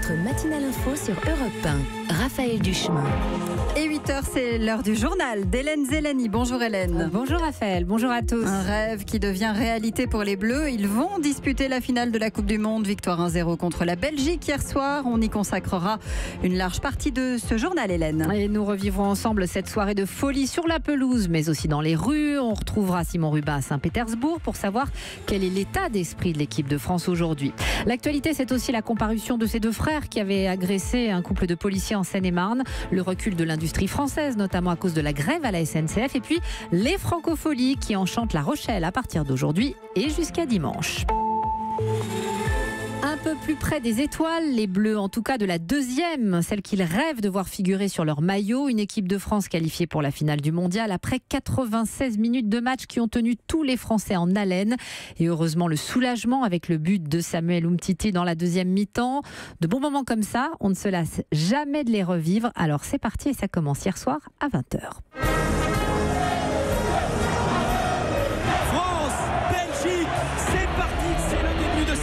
Votre matinale info sur Europe 1. Raphaël Duchemin. Et 8h, c'est l'heure du journal d'Hélène Zélani. Bonjour Hélène. Bonjour Raphaël, bonjour à tous. Un rêve qui devient réalité pour les Bleus. Ils vont disputer la finale de la Coupe du Monde. Victoire 1-0 contre la Belgique hier soir. On y consacrera une large partie de ce journal, Hélène. Et nous revivrons ensemble cette soirée de folie sur la pelouse, mais aussi dans les rues. On retrouvera Simon Rubin à Saint-Pétersbourg pour savoir quel est l'état d'esprit de l'équipe de France aujourd'hui. L'actualité, c'est aussi la comparution de ces deux frères qui avaient agressé un couple de policiers en Seine-et-Marne. Le recul de l'industrie française, notamment à cause de la grève à la SNCF. Et puis les francopholies qui enchantent La Rochelle à partir d'aujourd'hui et jusqu'à dimanche. Un peu plus près des étoiles, les Bleus, en tout cas de la deuxième, celle qu'ils rêvent de voir figurer sur leur maillot. Une équipe de France qualifiée pour la finale du mondial après 96 minutes de match qui ont tenu tous les Français en haleine. Et heureusement, le soulagement avec le but de Samuel Umtiti dans la deuxième mi-temps. De bons moments comme ça, on ne se lasse jamais de les revivre. Alors c'est parti et ça commence hier soir à 20h.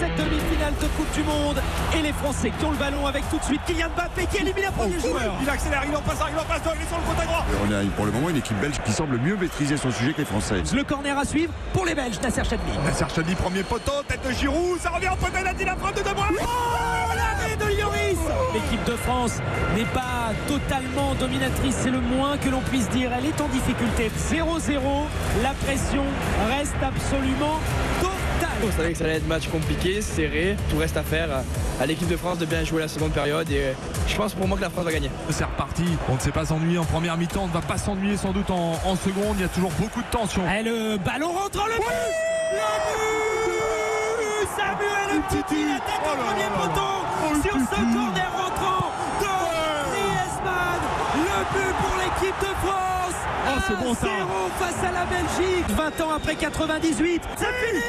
Cette demi-finale de Coupe du Monde et les Français qui ont le ballon avec tout de suite Kylian Mbappé qui élimine le premier joueur. Il accélère, il en passe, il est sur le côté droit. On a pour le moment une équipe belge qui semble mieux maîtriser son sujet que les Français. Le corner à suivre pour les Belges, Nasser Chadli. Nasser Chadli, premier poteau, tête de Giroud, ça revient au poteau, il a dit la frappe de Demois. Oh, l'arrêt de Lloris. L'équipe de France n'est pas totalement dominatrice, c'est le moins que l'on puisse dire. Elle est en difficulté. 0-0, la pression reste absolument totale. On savait que ça allait être match compliqué, serré. Tout reste à faire à l'équipe de France de bien jouer la seconde période et je pense pour moi que la France va gagner. C'est reparti, on ne s'est pas s'ennuyer en première mi-temps, on ne va pas s'ennuyer sans doute en seconde, il y a toujours beaucoup de tension. Et le ballon rentre, le but. Le but Samuel Umtiti, la tête au premier poteau sur ce corner rentrant de Griezmann. Le but pour l'équipe de France. C'est bon ça. 0 face à la Belgique. 20 ans après 98. C'est fini.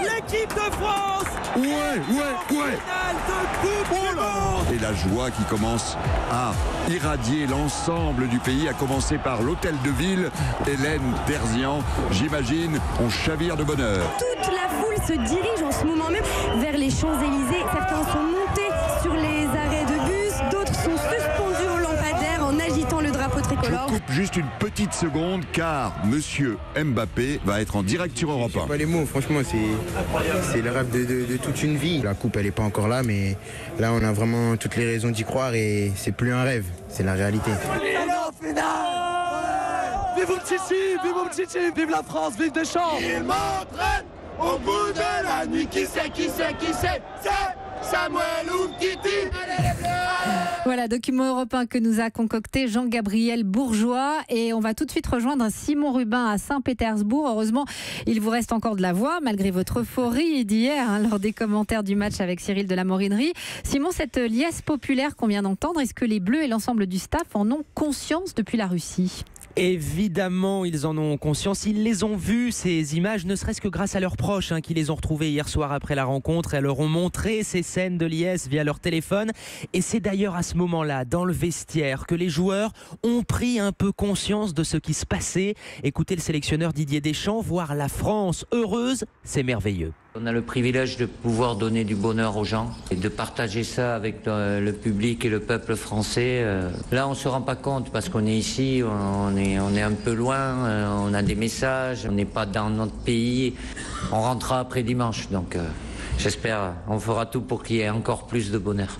L'équipe de France. Ouais. Finale de Coupe du Monde. Et la joie qui commence à irradier l'ensemble du pays, à commencer par l'hôtel de ville. Hélène Terzian, j'imagine, on chavire de bonheur. Toute la foule se dirige en ce moment même vers les Champs-Élysées. Certains sont montés sur les arrêts de bus, d'autres sont suspendus au lampadaire en agitant le drapeau tricolore. Je coupe juste une petite seconde car Monsieur Mbappé va être en direct sur Europe 1. Pas les mots, franchement, c'est le rêve de toute une vie. La coupe, elle n'est pas encore là, mais là, on a vraiment toutes les raisons d'y croire et c'est plus un rêve, c'est la réalité. Vive Umtiti, vive la France, vive Deschamps. Il m'entraîne au bout de la nuit. Qui c'est C'est Samuel Umtiti. Voilà, document européen que nous a concocté Jean-Gabriel Bourgeois. Et on va tout de suite rejoindre Simon Rubin à Saint-Pétersbourg. Heureusement, il vous reste encore de la voix, malgré votre euphorie d'hier, lors des commentaires du match avec Cyril de la Morinerie. Simon, cette liesse populaire qu'on vient d'entendre, est-ce que les Bleus et l'ensemble du staff en ont conscience depuis la Russie ? Évidemment, ils en ont conscience. Ils les ont vus, ces images, ne serait-ce que grâce à leurs proches qui les ont retrouvés hier soir après la rencontre. Elles leur ont montré ces scènes de liesse via leur téléphone. Et c'est d'ailleurs à ce moment-là, dans le vestiaire, que les joueurs ont pris un peu conscience de ce qui se passait. Écoutez le sélectionneur Didier Deschamps, voir la France heureuse, c'est merveilleux. On a le privilège de pouvoir donner du bonheur aux gens et de partager ça avec le public et le peuple français. Là, on ne se rend pas compte parce qu'on est ici, on est un peu loin, on a des messages, on n'est pas dans notre pays. On rentrera après dimanche, donc j'espère on fera tout pour qu'il y ait encore plus de bonheur.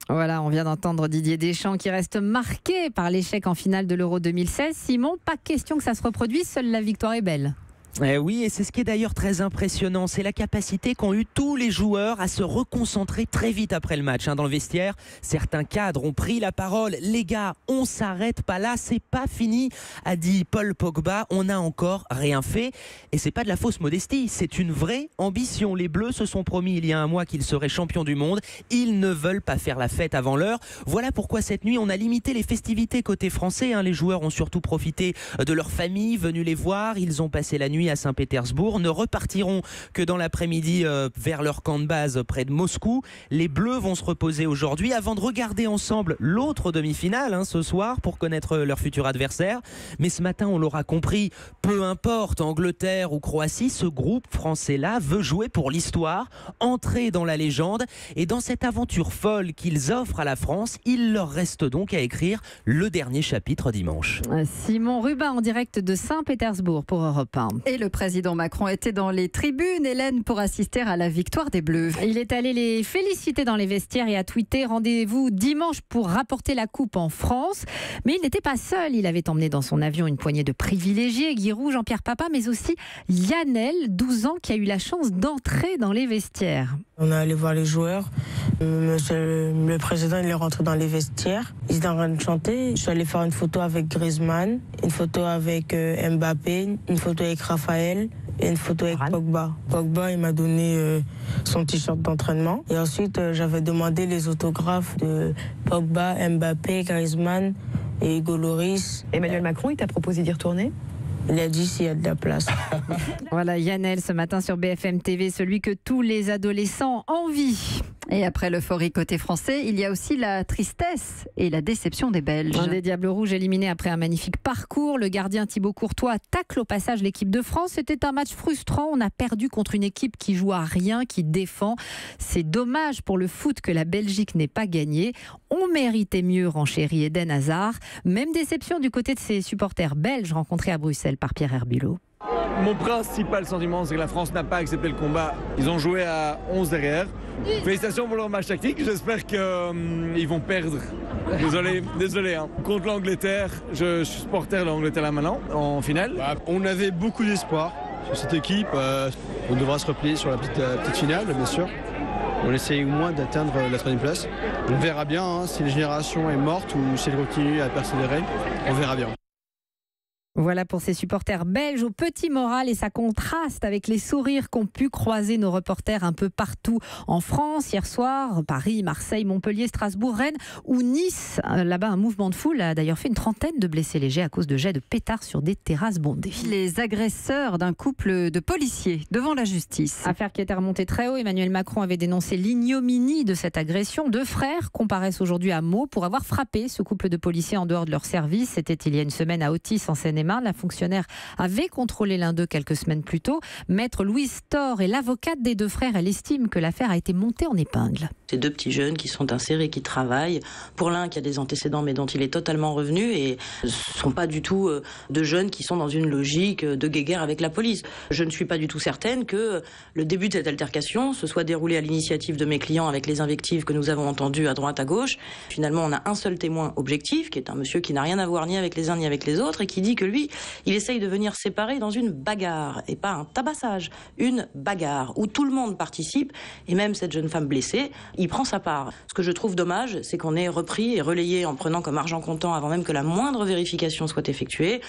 Voilà, on vient d'entendre Didier Deschamps qui reste marqué par l'échec en finale de l'Euro 2016. Simon, pas question que ça se reproduise, seule la victoire est belle. Oui, et c'est ce qui est d'ailleurs très impressionnant, c'est la capacité qu'ont eu tous les joueurs à se reconcentrer très vite après le match. Dans le vestiaire, certains cadres ont pris la parole. Les gars, on s'arrête pas là, c'est pas fini, a dit Paul Pogba. On n'a encore rien fait, et c'est pas de la fausse modestie, c'est une vraie ambition. Les Bleus se sont promis il y a un mois qu'ils seraient champions du monde. Ils ne veulent pas faire la fête avant l'heure. Voilà pourquoi cette nuit, on a limité les festivités côté français. Les joueurs ont surtout profité de leur famille, venus les voir. Ils ont passé la nuit nuit à Saint-Pétersbourg, ne repartiront que dans l'après-midi vers leur camp de base près de Moscou. Les Bleus vont se reposer aujourd'hui avant de regarder ensemble l'autre demi-finale ce soir pour connaître leur futur adversaire. Mais ce matin, on l'aura compris, peu importe Angleterre ou Croatie, ce groupe français-là veut jouer pour l'histoire, entrer dans la légende, et dans cette aventure folle qu'ils offrent à la France, il leur reste donc à écrire le dernier chapitre dimanche. Simon Rubin en direct de Saint-Pétersbourg pour Europe 1. Et le président Macron était dans les tribunes, Hélène, pour assister à la victoire des Bleus. Il est allé les féliciter dans les vestiaires et a tweeté « Rendez-vous dimanche pour rapporter la coupe en France ». Mais il n'était pas seul, il avait emmené dans son avion une poignée de privilégiés, Giroud, Jean-Pierre Papin, mais aussi Lionel, 12 ans, qui a eu la chance d'entrer dans les vestiaires. On est allé voir les joueurs. Le président il est rentré dans les vestiaires. Ils étaient en train de chanter. Je suis allé faire une photo avec Griezmann, une photo avec Mbappé, une photo avec Raphaël et une photo avec Pogba. Pogba, il m'a donné son t-shirt d'entraînement. Et ensuite, j'avais demandé les autographes de Pogba, Mbappé, Griezmann et Hugo Lloris. Emmanuel Macron, il t'a proposé d'y retourner ? Il a dit s'il y a de la place. Voilà, Lionel ce matin sur BFM TV, celui que tous les adolescents envient. Et après l'euphorie côté français, il y a aussi la tristesse et la déception des Belges. Un des Diables Rouges éliminé après un magnifique parcours. Le gardien Thibaut Courtois tacle au passage l'équipe de France. C'était un match frustrant. On a perdu contre une équipe qui joue à rien, qui défend. C'est dommage pour le foot que la Belgique n'ait pas gagné. On méritait mieux, renchérit Eden Hazard. Même déception du côté de ses supporters belges rencontrés à Bruxelles par Pierre Herbulot. Mon principal sentiment, c'est que la France n'a pas accepté le combat. Ils ont joué à 11 derrière. Félicitations pour leur match tactique. J'espère qu'ils vont perdre. Désolé. Contre l'Angleterre, je suis supporter de l'Angleterre là maintenant, en finale. On avait beaucoup d'espoir sur cette équipe. On devra se replier sur la petite finale, bien sûr. On essaye au moins d'atteindre la 3e place. On verra bien si la génération est morte ou si elle continue à persévérer. On verra bien. Voilà pour ces supporters belges au petit moral, et ça contraste avec les sourires qu'ont pu croiser nos reporters un peu partout en France hier soir. Paris, Marseille, Montpellier, Strasbourg, Rennes ou Nice. Là-bas, un mouvement de foule a d'ailleurs fait une trentaine de blessés légers à cause de jets de pétards sur des terrasses bondées. Les agresseurs d'un couple de policiers devant la justice. Affaire qui était remontée très haut. Emmanuel Macron avait dénoncé l'ignominie de cette agression. 2 frères comparaissent aujourd'hui à Meaux pour avoir frappé ce couple de policiers en dehors de leur service. C'était il y a une semaine à Otis en Seine-et-Marne. La fonctionnaire avait contrôlé l'un d'eux quelques semaines plus tôt. Maître Louise Thor est l'avocate des 2 frères. Elle estime que l'affaire a été montée en épingle. Ces 2 petits jeunes qui sont insérés, qui travaillent. Pour l'un qui a des antécédents mais dont il est totalement revenu, et ce ne sont pas du tout de jeunes qui sont dans une logique de guéguerre avec la police. Je ne suis pas du tout certaine que le début de cette altercation se soit déroulé à l'initiative de mes clients avec les invectives que nous avons entendues à droite à gauche. Finalement, on a un seul témoin objectif qui est un monsieur qui n'a rien à voir ni avec les uns ni avec les autres et qui dit que lui, il essaye de venir séparer dans une bagarre et pas un tabassage, une bagarre où tout le monde participe et même cette jeune femme blessée, il prend sa part. Ce que je trouve dommage, c'est qu'on ait repris et relayé en prenant comme argent comptant avant même que la moindre vérification soit effectuée,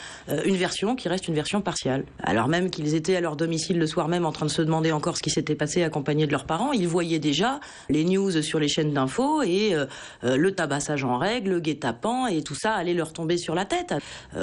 une version qui reste une version partiale. Alors même qu'ils étaient à leur domicile le soir même en train de se demander encore ce qui s'était passé accompagnés de leurs parents, ils voyaient déjà les news sur les chaînes d'infos et le tabassage en règle, le guet-apens et tout ça allait leur tomber sur la tête.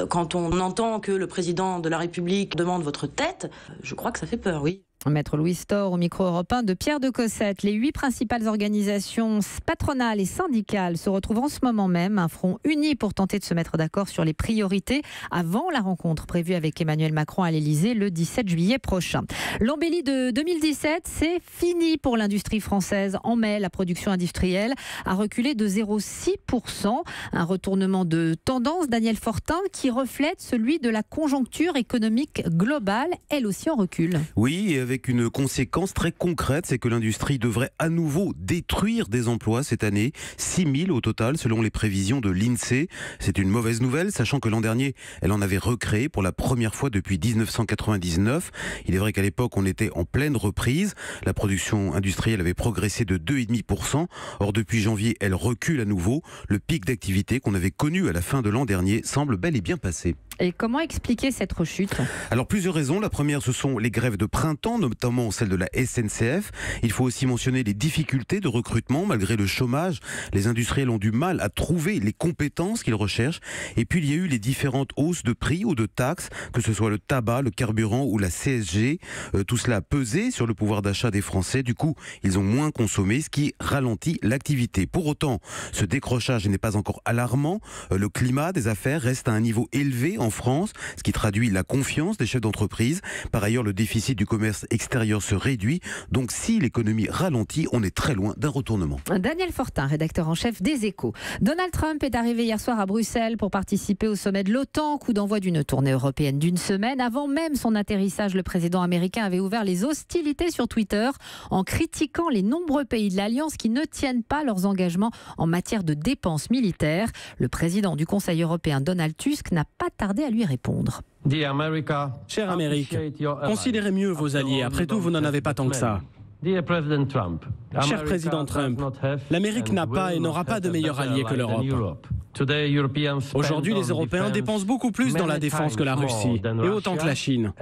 Quand on entend que le président de la République demande votre tête, je crois que ça fait peur, oui. Maître Louise Thor au micro européen de Pierre de Cossette. Les 8 principales organisations patronales et syndicales se retrouvent en ce moment même, un front uni pour tenter de se mettre d'accord sur les priorités avant la rencontre prévue avec Emmanuel Macron à l'Elysée le 17 juillet prochain. L'embellie de 2017, c'est fini pour l'industrie française. En mai, la production industrielle a reculé de 0,6%. Un retournement de tendance, Daniel Fortin, qui reflète celui de la conjoncture économique globale, elle aussi en recul. Oui, et avec une conséquence très concrète, c'est que l'industrie devrait à nouveau détruire des emplois cette année, 6 000 au total selon les prévisions de l'INSEE. C'est une mauvaise nouvelle, sachant que l'an dernier, elle en avait recréé pour la première fois depuis 1999. Il est vrai qu'à l'époque, on était en pleine reprise. La production industrielle avait progressé de 2,5%. Or, depuis janvier, elle recule à nouveau. Le pic d'activité qu'on avait connu à la fin de l'an dernier semble bel et bien passé. Et comment expliquer cette rechute ? Alors plusieurs raisons. La première, ce sont les grèves de printemps, notamment celle de la SNCF. Il faut aussi mentionner les difficultés de recrutement malgré le chômage. Les industriels ont du mal à trouver les compétences qu'ils recherchent. Et puis il y a eu les différentes hausses de prix ou de taxes, que ce soit le tabac, le carburant ou la CSG. Tout cela a pesé sur le pouvoir d'achat des Français. Du coup, ils ont moins consommé, ce qui ralentit l'activité. Pour autant, ce décrochage n'est pas encore alarmant. Le climat des affaires reste à un niveau élevé en France, ce qui traduit la confiance des chefs d'entreprise. Par ailleurs, le déficit du commerce extérieur se réduit. Donc si l'économie ralentit, on est très loin d'un retournement. Daniel Fortin, rédacteur en chef des Échos. Donald Trump est arrivé hier soir à Bruxelles pour participer au sommet de l'OTAN, coup d'envoi d'une tournée européenne d'une semaine. Avant même son atterrissage, le président américain avait ouvert les hostilités sur Twitter en critiquant les nombreux pays de l'Alliance qui ne tiennent pas leurs engagements en matière de dépenses militaires. Le président du Conseil européen, Donald Tusk, n'a pas tardé à lui répondre. Chère Amérique, considérez mieux vos alliés. Après tout, vous n'en avez pas tant que ça. Cher président Trump, l'Amérique n'a pas et n'aura pas de meilleur allié que l'Europe. Aujourd'hui, les Européens dépensent beaucoup plus dans la défense que la Russie, et autant que la Chine.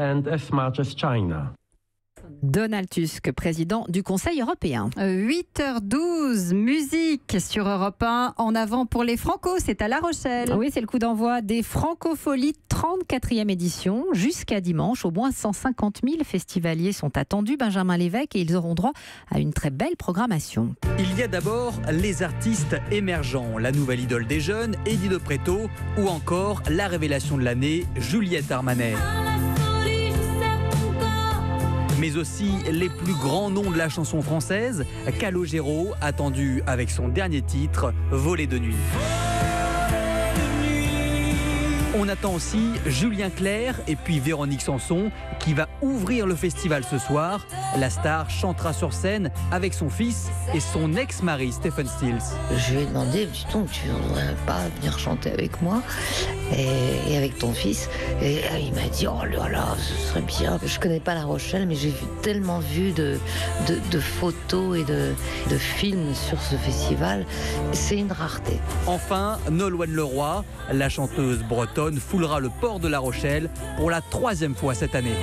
Donald Tusk, président du Conseil européen. 8h12, musique sur Europe 1. En avant pour les Francos, c'est à La Rochelle. Oui, c'est le coup d'envoi des Francofolies, 34e édition. Jusqu'à dimanche, au moins 150 000 festivaliers sont attendus, Benjamin Lévesque, et ils auront droit à une très belle programmation. Il y a d'abord les artistes émergents, la nouvelle idole des jeunes, Eddie De Pretto, ou encore la révélation de l'année, Juliette Armanet. Mais aussi les plus grands noms de la chanson française, Calogero, attendu avec son dernier titre, Voler de nuit. On attend aussi Julien Clerc et puis Véronique Sanson qui va ouvrir le festival ce soir. La star chantera sur scène avec son fils et son ex-mari Stephen Stills. Je lui ai demandé, dis-donc, tu ne voudrais pas venir chanter avec moi et avec ton fils? Et il m'a dit, oh là là, ce serait bien. Je ne connais pas La Rochelle, mais j'ai tellement vu de photos et de films sur ce festival. C'est une rareté. Enfin, Nolwenn Leroy, la chanteuse bretonne, foulera le port de La Rochelle pour la 3e fois cette année.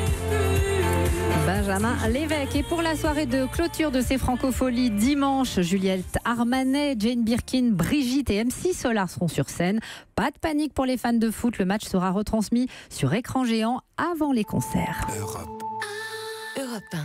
Benjamin Lévesque. Et pour la soirée de clôture de ces Francofolies, dimanche, Juliette Armanet, Jane Birkin, Brigitte et MC Solar seront sur scène. Pas de panique pour les fans de foot, le match sera retransmis sur écran géant avant les concerts. Europe 1.